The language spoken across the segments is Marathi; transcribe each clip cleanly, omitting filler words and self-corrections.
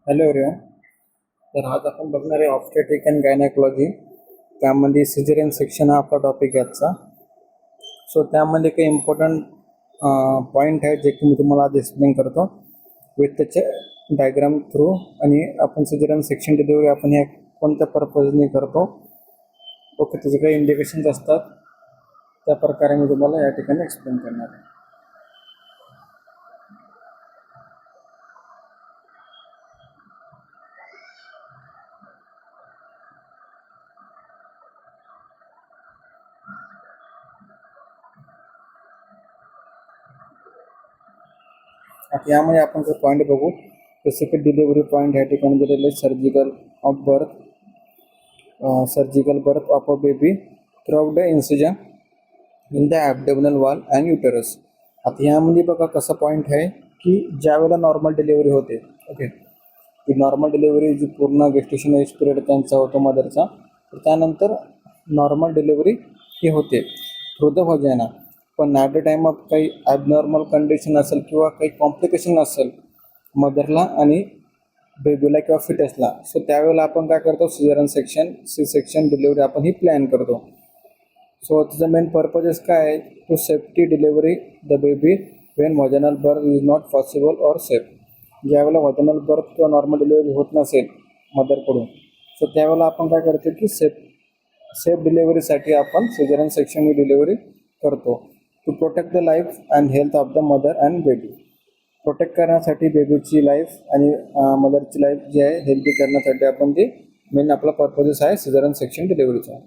Hello everyone. तर आज आपण बघणार आहे ऑब्स्टेट्रिक अँड गायनेकॉलॉजी. त्यामध्ये सिझेरियन सेक्शन हा आपला टॉपिक आहे आजचा. सो त्यामध्ये काही इम्पॉर्टंट पॉईंट आहेत जे की मी तुम्हाला आज एक्सप्लेन करतो विथ त्याचे डायग्राम थ्रू. आणि आपण सिझेरियन सेक्शन डिलिव्हरी आपण हे कोणत्या पर्पजने करतो, ओके, त्याचे काही इंडिकेशन्स असतात, त्या प्रकारे मी तुम्हाला या ठिकाणी एक्सप्लेन करणार आहे. आता यामध्ये आपण जर पॉईंट बघू, जसे की डिलिव्हरी पॉईंट या ठिकाणी दिलेले surgical of birth, surgical birth of a baby throughout the incision in the abdominal wall and uterus. आता यामध्ये बघा कसा पॉईंट आहे की ज्या वेळेला नॉर्मल डिलिव्हरी होते, ओके, ती नॉर्मल डिलिव्हरी जी पूर्ण गेस्टेशन एज पिरियड त्यांचा होतो मदरचा, तर त्यानंतर नॉर्मल डिलिव्हरी ही होते थ्रू द व्हजायना. पण ॲट द टाईम ऑफ काही ॲबनॉर्मल कंडिशन असेल किंवा काही कॉम्प्लिकेशन असेल मदरला आणि बेबीला किंवा फिटसला, सो त्यावेळेला आपण काय करतो, caesarean section, C section delivery आपण ही प्लॅन करतो. सो त्याचा मेन पर्पजेस काय आहे, to safety delivery the baby when vaginal birth is not possible or safe. ज्यावेळेला व्हजायनल बर्थ किंवा नॉर्मल डिलिव्हरी होत नसेल मदरकडून, सो त्यावेळेला आपण काय करतो की सेफ डिलिव्हरीसाठी आपण सिझेरियन सेक्शन ही डिलिव्हरी करतो. To protect the life and health of the mother and baby. Protect करण्यासाठी बेबीची लाईफ आणि मदरची लाईफ जी आहे हेल्दी करण्यासाठी आपण ते मेन आपला पर्पजेस आहे सिझेरियन सेक्शन डिलिव्हरीचा.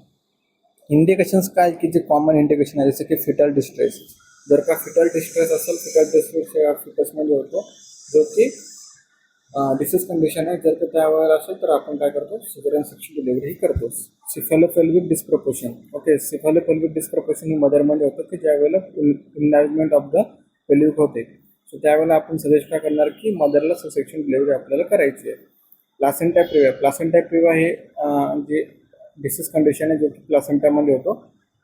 इंडिकेशन्स काय की जे कॉमन इंडिकेशन आहे, जसे की फिटल डिस्ट्रेस. जर का फिटल डिस्ट्रेस असेल, फिटल डिस्ट्रेस फिटसमध्ये होतो जो की डिसीज कंडिशन आहे, जर का त्यावेळेला असेल तर आपण काय करतो, सिझेरियन सेक्शन डिलिव्हरी करतो. सिफॅलोपेल्विक डिस्प्रपोर्शन, ओके, सिफॅलोपेल्विक डिस्प्रपोर्शन ही मदरमध्ये होतं की ज्यावेळेला इनलार्जमेंट ऑफ द पेल्विक होते, सो त्यावेळेला आपण सजेस्ट काय करणार की मदरला सेक्शन डिलिव्हरी आपल्याला करायची आहे. प्लासेंटा प्रिवा हे जे डिसीज कंडिशन आहे जो की प्लासेंटामध्ये होतो,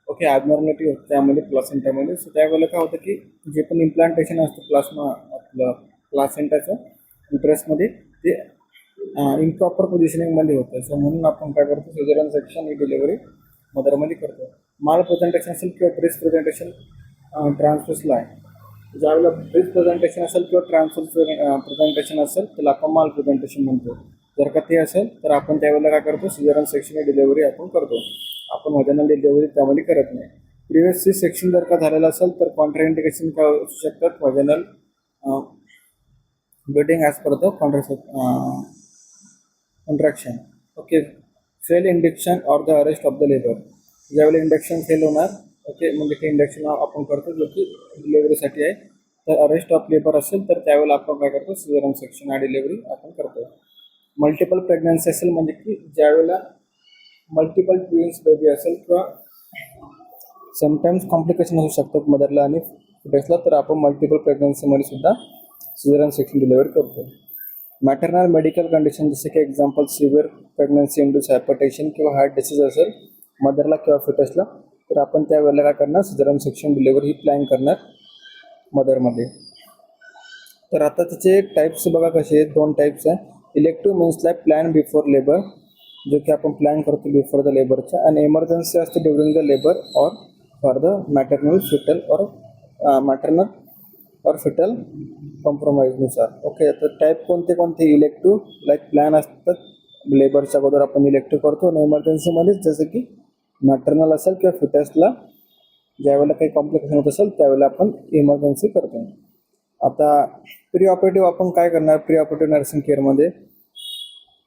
ओके, ॲबनॉर्मॅलिटी होतं त्यामध्ये प्लासेंटामध्ये. सो त्यावेळेला काय होतं की जे पण इम्प्लांटेशन असतं प्लास्मा आपलं प्लासेंटाचं युटरसमध्ये, ते इम्प्रॉपर पोझिशनिंगमध्ये होतं. सो म्हणून आपण काय करतो, सिझेरियन सेक्शन ही डिलिव्हरी मदरमध्ये करतो. माल प्रेझेंटेशन असेल किंवा ब्रेस्ट प्रेझेंटेशन ट्रान्सफर्सला आहे, ज्यावेळेला ब्रेस्ट प्रेझेंटेशन असेल किंवा ट्रान्सफर्स प्रेझेंटेशन असेल त्याला आपण माल प्रेझेंटेशन म्हणतो. जर का ते असेल तर आपण त्यावेळेला काय करतो, सिझेरियन सेक्शन ही डिलिव्हरी आपण करतो. आपण व्हजायनल डिलिव्हरी त्यामध्ये करत नाही. प्रिव्हियस सी सेक्शन जर का झालेलं असेल तर कॉन्ट्राइंडिकेशन काय असू शकतात, vaginal bleeding as per the contraction, okay, fail induction or the arrest of the labour. ज्यावेळेला इंडक्शन फेल होणार, ओके, म्हणजे ते इंडक्शन आपण करतो जो की डिलिव्हरीसाठी आहे. तर अरेस्ट ऑफ लेबर असेल तर त्यावेळेला आपण काय करतो, सिझेरियन सेक्शन हा डिलिव्हरी आपण करतो. मल्टिपल प्रेग्नन्सी असेल, म्हणजे की ज्यावेळेला मल्टिपल ट्विन्स बेबी असेल किंवा समटाईम्स कॉम्प्लिकेशन होऊ शकतात मदरला आणि फिटसला, तर आपण मल्टिपल प्रेग्नन्सीमध्ये सुद्धा सिझेरियन सेक्शन डिलिव्हरी करतो. मॅटर्नल मेडिकल कंडिशन, जसे की example severe pregnancy induce hypertension किंवा हार्ट डिसीज असेल मदरला किंवा फिटसला, तर आपण त्यावेळेला काय करणार, सिझेरियन सेक्शन डिलिव्हरी ही प्लॅन करणार मदरमध्ये. तर आता त्याचे टाईप्स बघा कसे आहेत, दोन टाईप्स आहे. Elective means like plan before labour, जो की आपण प्लॅन करतो बिफोर द लेबरचा, आणि इमर्जन्सी असते during the labour or for the maternal fetal और फिटल कॉम्प्रोमाइजनुसार. ओके, तर टाईप कोणते कोणते, इलेक्टिव्ह लाईक प्लॅन असतात लेबरच्या अगोदर आपण इलेक्टिव्ह करतो, आणि इमर्जन्सीमध्येच जसं की मॅटर्नल असेल किंवा फिटसला ज्यावेळेला काही कॉम्प्लिकेशन होत असेल त्यावेळेला आपण इमर्जन्सी करतो. आता प्री ऑपरेटिव्ह आपण काय करणार, प्री ऑपरेटिव्ह नर्सिंग केअरमध्ये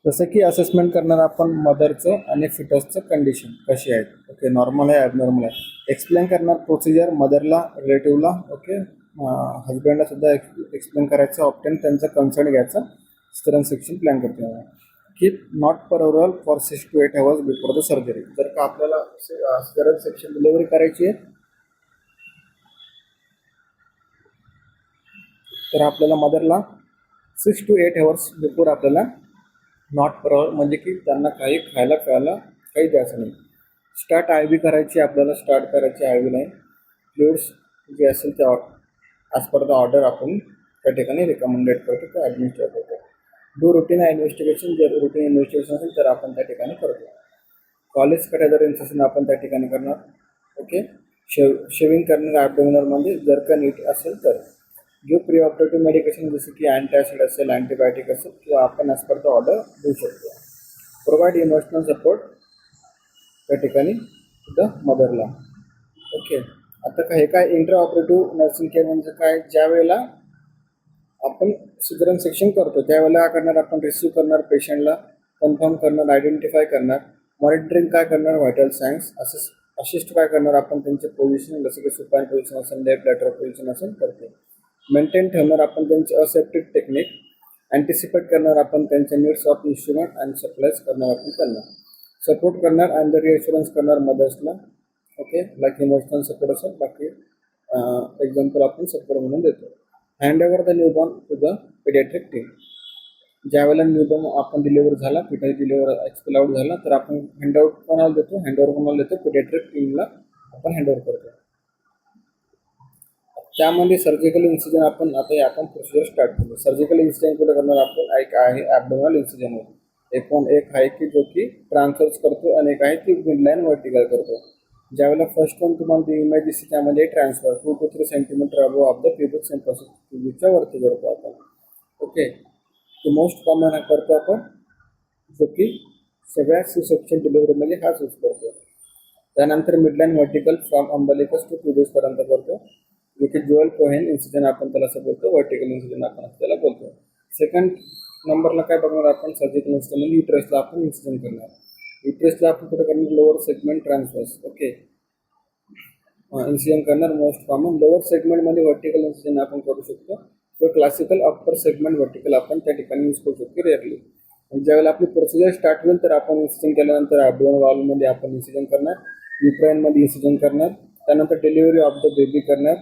जसं की असेसमेंट करणार आपण मदरचं आणि फिटसचं कंडिशन कशी आहेत, ओके, नॉर्मल आहे ॲबनॉर्मल आहे. एक्सप्लेन करणार प्रोसिजर मदरला, रिलेटिव्हला, ओके, हजबंडला सुद्धा एक्सप्लेन करायचं, ऑप्टेन त्यांचं कन्सर्न घ्यायचं. सिझेरियन सेक्शन प्लॅन करतो. Keep not per overall for 6 to 8 hours before the surgery. जर का आपल्याला सिझेरियन सेक्शन डिलिव्हरी करायची आहे तर आपल्याला मदरला 6 to 8 hours बिफोर आपल्याला नॉट पर आवर, म्हणजे की त्यांना काही खायला प्यायला काही द्यायचं नाही. स्टार्ट आय व्ही करायची, आपल्याला स्टार्ट करायची आय व्ही लाईन. फ्लुइड्स जे असेल ते ॲज पर द ऑर्डर आपण त्या ठिकाणी रिकमेंडेड करतो, ते ॲडमिनिस्टर करतो. डू रुटीन इन्व्हेस्टिगेशन, जर रुटीन इन्व्हेस्टिगेशन असेल तर आपण त्या ठिकाणी करतो. कॉलेज कॅटेटर इन्सेशन आपण त्या ठिकाणी करणार. ओके. शेविंग करणार ॲब्डोमिनलमध्ये जर का नीट असेल तर. गिव्ह प्री ऑपरेटिव्ह मेडिकेशन जसं की अँटॅसिड असेल, अँटीबायोटिक असेल किंवा आपण ॲज पर द ऑर्डर देऊ शकतो. प्रोव्हाइड इमोशनल सपोर्ट त्या ठिकाणी द मदरला. ओके. आता हे काय इंट्रा ऑपरेटिव्ह नर्सिंग केअर म्हणजे काय, ज्या वेळेला आपण सिझेरियन सेक्शन करतो त्यावेळेला काय करणार आपण, रिसीव्ह करणार पेशंटला, कन्फर्म करणार, आयडेंटिफाय करणार, मॉनिटरिंग काय करणार, व्हायटल सायन्स असिस्ट काय करणार आपण त्यांचे पोझिशन जसं की सुपाइन पोझिशन असेल, लेफ्ट लॅटरल पोझिशन असेल करते. मेंटेन ठेवणार आपण त्यांचे असेप्टिक टेक्निक, अँटिसिपेट करणार आपण त्यांचे needs of instrument and supplies करणार आपण त्यांना, सपोर्ट करणार अँड द रिअश्युरन्स करणार मदर्सला. ओके. लाईक इमोशनल सपोर्ट असेल, बाकी एक्झाम्पल आपण सपोर्ट म्हणून देतो. Hand over the newborn to the paediatric team. ज्यावेळेला न्यूबॉर्न आपण डिलिव्हर झाला, पिटा डिलिव्हर एक्सपेल आउट झाला तर आपण हँडआउट कोणाला देतो, हँडओव्हर कोणाला देतो, पेडियाट्रिक टीमला आपण हँडओव्हर करतो. त्यामध्ये सर्जिकल इन्सिजन आपण आपण प्रोसिजर स्टार्ट करतो. सर्जिकल इन्सिजन कुठे करणार आपण, एक आहे ॲब्डोमिनल इन्सिजन. एक आहे की जो की ट्रान्सफर्स करतो आणि एक आहे की मिडलाईन व्हर्टिकल करतो. ज्यावेळेला फर्स्ट वन तुम्हाला ती इमेज दिसते त्यामध्ये transfer 2 to 3 centimetre above of the pubic symphysis, प्युबिकच्या वरती करतो आपण. ओके. ते मोस्ट कॉमन करतो आपण, जो की सगळ्या सी सेक्शन डिलिव्हरीमध्ये हाच यूज करतो. त्यानंतर मिडलाईन व्हर्टिकल फ्रॉम अंबलिकस टू प्युबिसपर्यंत करतो, जो की ज्युअल कोहेन इन्सिजन आपण त्याला असं बोलतो, व्हर्टिकल इन्सिजन आपण त्याला बोलतो. सेकंड नंबरला काय बघणार आपण, सर्जिकल इन्सिजन म्हणजे युट्रसला आपण इन्सिजन करणार. युट्रसला आपण कुठे करणार, lower segment transverse. Okay. Incision करणार मोस्ट कॉमन लोअर सेगमेंटमध्ये व्हर्टिकल इन्सिजन आपण करू शकतो किंवा क्लासिकल अप्पर सेगमेंट व्हर्टिकल आपण त्या ठिकाणी यूज करू शकतो रेअरली. ज्यावेळेला आपली प्रोसिजर स्टार्ट होईल तर आपण इन्सिजन केल्यानंतर ॲब्डोमिनल वॉलमध्ये आपण इन्सिजन करणार, युट्राइनमध्ये इन्सिजन करणार, त्यानंतर डिलिव्हरी ऑफ द बेबी करणार.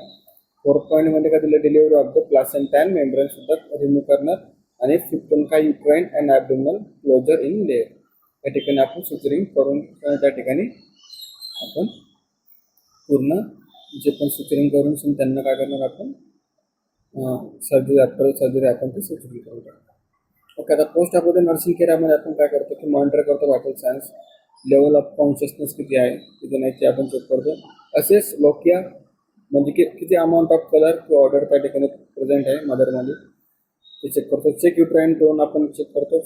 4th पॉईंटमध्ये काय दिलं, delivery of the placenta and membrane सुद्धा रिमूव्ह करणार. आणि 5th वन काय, uterine and abdominal closure in layer. त्या ठिकाणी आपण सुचरिंग करून त्या ठिकाणी आपण पूर्ण जे पण सुचरिंग करून त्यांना काय करणार आपण, सर्जरी आफ्टर सर्जरी आपण ते सुचरिंग करू शकतो. ओके. आता पोस्ट ऑपरेटिव्ह नर्सिंग केअरमध्ये आपण काय करतो की मॉनिटर करतो vital science, level of consciousness किती आहे किती नाही ते आपण चेक करतो. असेच लोकिया म्हणजे की किती अमाऊंट ऑफ कलर किंवा ऑर्डर त्या ठिकाणी प्रेझेंट आहे मदरमध्ये ते चेक करतो. चेक युट्राइन टोन आपण चेक करतो,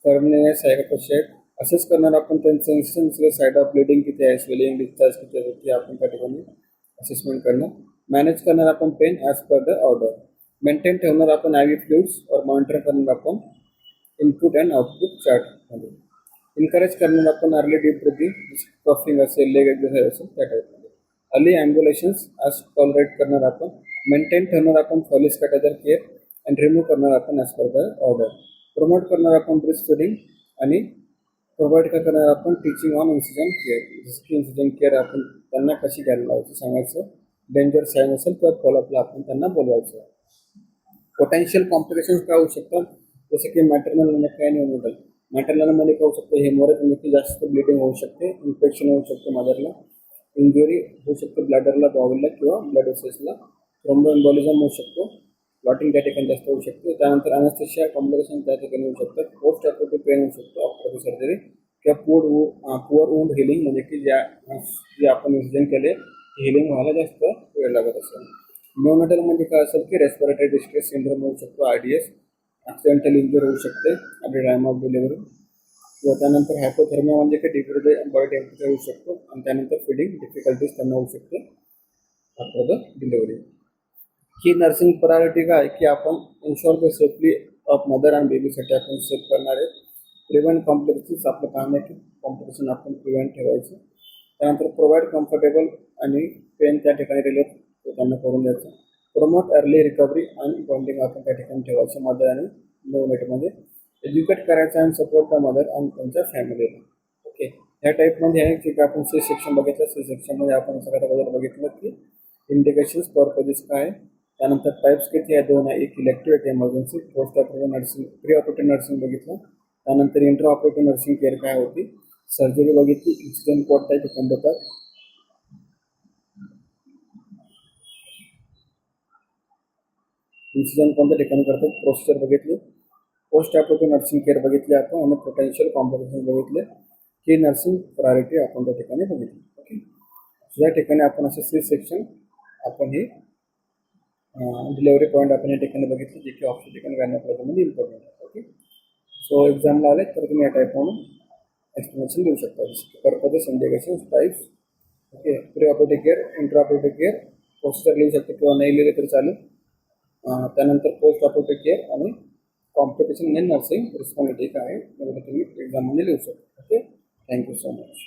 फर्मनेस आहे का कशी आहे असेच करणार आपण. त्यांचं इन्स्टन्स साईड ऑफ ब्लिडिंग किती आहे, स्वेलिंग डिस्चार्ज किती आहे ते आपण त्या ठिकाणी असेसमेंट करणार. मॅनेज करणार आपण pain as per the order. Maintain ठेवणार आपण आय व्ही फ्लुइड्स और मॉनिटर करणार आपण इनपुट अँड आउटपुट चार्टमध्ये. इन्करेज करणार आपण अर्ली डीप ब्रीथिंग, कफिंग असेल, लेग एक्सरसाइज असेल त्या टाईपमध्ये. अर्ली ॲम्ब्युलेशन्स ॲज टॉलरेट करणार आपण. मेंटेन ठेवणार आपण Foley catheter care and remove करणार आपण as per the order. Promote करणार आपण ब्रेस्ट फीडिंग आणि प्रोव्हाइड काय करणार आपण टीचिंग ऑन इन्सिजन केअर, जसं की इन्सिजन केअर आपण त्यांना कशी घ्यायला लावायचं सांगायचं. डेंजर साईन असेल तर फॉलोअपला आपण त्यांना बोलवायचं. पोटेन्शियल कॉम्प्लिकेशन्स काय होऊ शकतात, जसं की मॅटर्नल आणि निओनेटल. मॅटर्नलमध्ये काय होऊ शकतं, हेमोरेज म्हणजे की जास्त ब्लिडिंग होऊ शकते, इन्फेक्शन होऊ शकतं मदरला, इंजुरी होऊ शकते ब्लॅडरला, बॉवलला किंवा ब्लड वेसल्सला, थ्रोम्बोएम्बोलिझम होऊ शकतो, क्लॉटिंग त्या ठिकाणी जास्त होऊ शकते. त्यानंतर अनेस्थेशिया कॉम्प्लिकेशन त्या ठिकाणी होऊ शकतात. पोस्ट ऑपरेटिव्ह पेन होऊ शकतो आफ्टर सर्जरी किंवा पुअर वुंड हिलिंग म्हणजे की जे आपण इन्सिजन केले हिलिंग व्हायला जास्त वेळ लागत असेल. निओनेटल म्हणजे काय असेल की रेस्पिरेटरी डिस्ट्रेस सिंड्रोम होऊ शकतो, RDS, ॲक्सिडेंटल इंजुरी होऊ शकते at the time of delivery. किंवा त्यानंतर हायपोथर्मिया म्हणजे की डिक्रीज बॉडी टेम्परेचर होऊ शकतो आणि त्यानंतर फिडिंग डिफिकल्टीज त्यांना होऊ शकते आफ्टर द डिलिव्हरी. ही नर्सिंग प्रायोरिटी काय की आपण ensure the safety of mother and बेबीसाठी आपण सेफ करणार आहे. प्रिव्हेंट कॉम्प्लिकेशन्स, आपलं काम आहे की कॉम्प्लिकेशन आपण प्रिव्हेंट ठेवायचं. त्यानंतर प्रोव्हाइड कम्फर्टेबल आणि पेन त्या ठिकाणी रिलीफ त्यांना करून द्यायचं. प्रमोट अर्ली रिकव्हरी आणि बॉन्डिंग आपण त्या ठिकाणी ठेवायचं मदर आणि नोनेटमध्ये. एज्युकेट करायचं आणि सपोर्ट द मदर आणि त्यांच्या फॅमिलीला. ओके. ह्या टाईपमध्ये आहे की आपण सी सेक्शन बघितलं, सी सेक्शनमध्ये आपण सगळ्यात अगोदर बघितलं की इंडिकेशन्स पर्पजेस काय आहे, त्यानंतर टाईप्स किती आहे, 2 आहे, एक इलेक्टिव्ह, एक emergency. Post operative nursing, pre operative nursing बघितलं, त्यानंतर इंट्रा ऑपरेटिव्ह नर्सिंग केअर काय होती, सर्जरी बघितली, इन्सिजन कोड टाईप डिपेंड होतात. इन्सिजन कोणत्या ठिकाणी करतात, प्रोसिजर बघितली, पोस्ट ऑपरेटिव्ह नर्सिंग केअर बघितली आपण, आणि पोटेन्शियल कॉम्प्लिकेशन बघितले, की नर्सिंग प्रायोरिटी आपण त्या ठिकाणी बघितली. ओके, या ठिकाणी आपण असं सी सेक्शन आपण हे डिलेवरी पॉईंट आपण या ठिकाणी बघितले, जे की ऑप्शन ठिकाणी गायनोकॉलॉजीमध्ये इम्पॉर्टंट आहे. ओके, सो एक्झामला आले तर तुम्ही या टाईप म्हणून एक्सप्लेनेशन देऊ शकता, जसं की purposes, indication, types. Okay, pre operative care, intra operative care, procedure लिहू शकता किंवा नाही लिहिले तरी चालेल. त्यानंतर पोस्ट ऑपरेटिव्ह केअर आणि कॉम्प्लिकेशन इन नर्सिंग रिस्पॉन्सिबिलिटी काय आहे तुम्ही एक्झाममध्ये लिहू शकता. Okay, thank you so much.